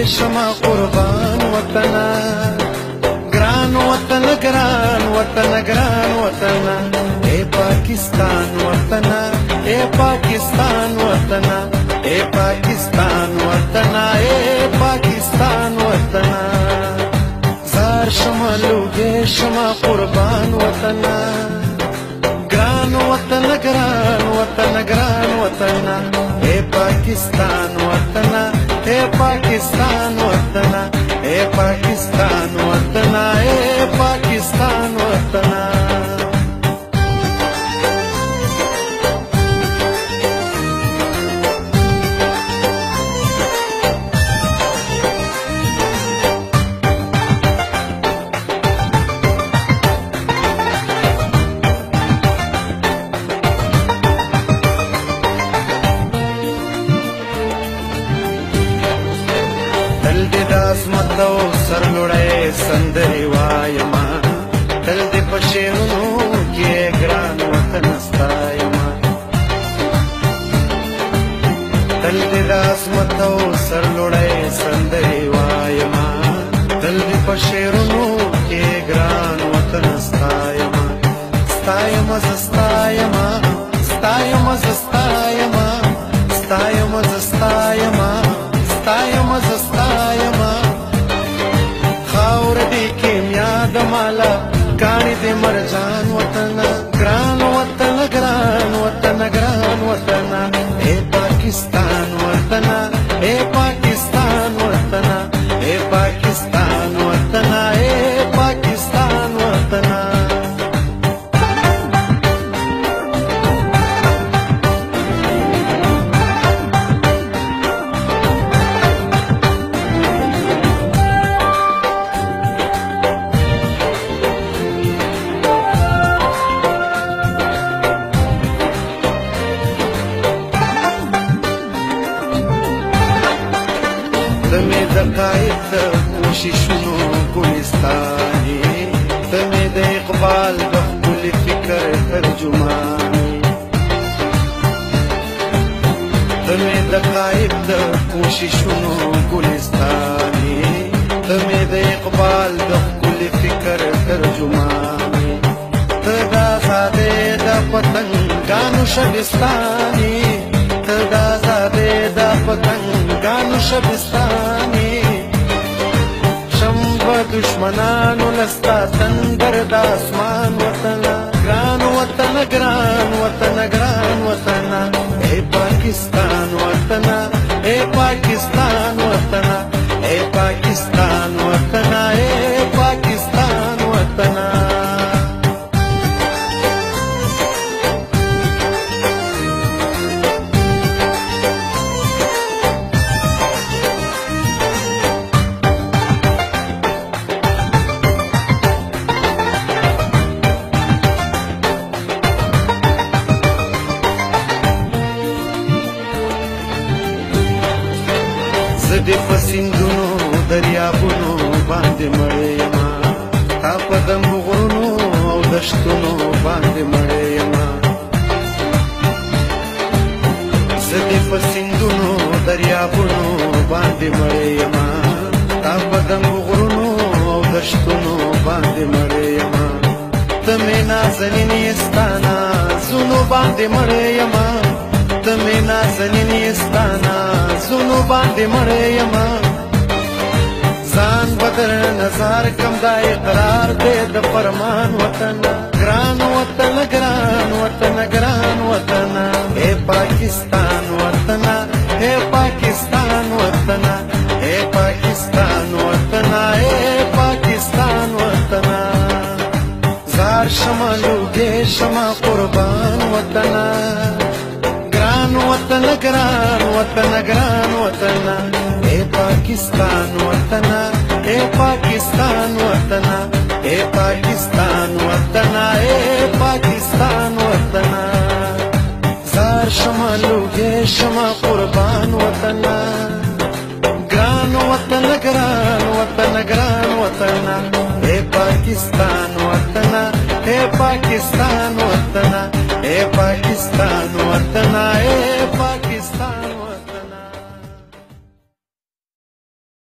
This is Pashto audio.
شما قربان وطنا گران وطن گران وطن گران وطنا اے پاکستان وطنا اے پاکستان وطنا اے پاکستان وطنا اے پاکستان وطنا زار شما لوگے شما قربان وطنا گران وطن گران وطن گران وطنا اے پاکستان وطنا اے پاکستان وطنا اے پاکستان وطنا اے پاکستان وطنا تل دې د عظمت او سرلوړۍ سندرې وایما تل دې په شعرونو کې ګران وطن ستایما تل دې د عظمت او سرلوړۍ سندرې وایما تل دې په شعرونو کې ګران وطن ستایما ستایما زه ستایما ستایما زه ستایما ستایما زه ستایما ستایما زه ستایما خاور دې کیمیا د مالا کاڼي دې مرجان وطنا ګران وطن ګران وطن ګران وطنا اے پاکستان وطنا اے پاکستان وطنا اے پاکستان وطنا اے پاکستان وطنا تمه د قائد کوششونو ګلستاني تمه د اقبال د خپل فکر ترجماني تمه د قائد د کوششونو ګلستاني تمه د اقبال د خپل فکر ترجماني تدا زاده د پتنګانو شبستاني تدا زاده د پتنګانو شبستاني شمب دشمنانو لستا تندر د اسمان وطنا ګران وطن ګران وطن ګران وطنا اے پاکستان وطنا اے پاکستان وطنا اے پاکستان وطنا اے پاکستان وطنا زدې په سیندونو دریابونو باندې مړې یما تا په دمبو غرونو او دشتونو باندې مړې یما زدې په سیندونو دریابونو باندې مړې یما تا په دمبو غرونو او دشتونو باندې مړې یما ته مې نازنینې ستانا زونو باندې مړې یما تمه نازنینې ستانا زونو باندې مړې یما ځان بدر نظر کم دا اقرار دې د فرمان وطن ګران وطن ګران وطن ګران وطن اے پاکستان وطن اے پاکستان وطن اے پاکستان وطن اے پاکستان وطن زار شما لوگے شما قربان وطن وطن گران وطن گران وطن اے پاکستان وطن اے پاکستان وطن اے پاکستان وطن اے پاکستان وطن زار شما لوگے شما قربان وطن گران وطن گران وطن گران وطن اے پاکستان وطن اے پاکستان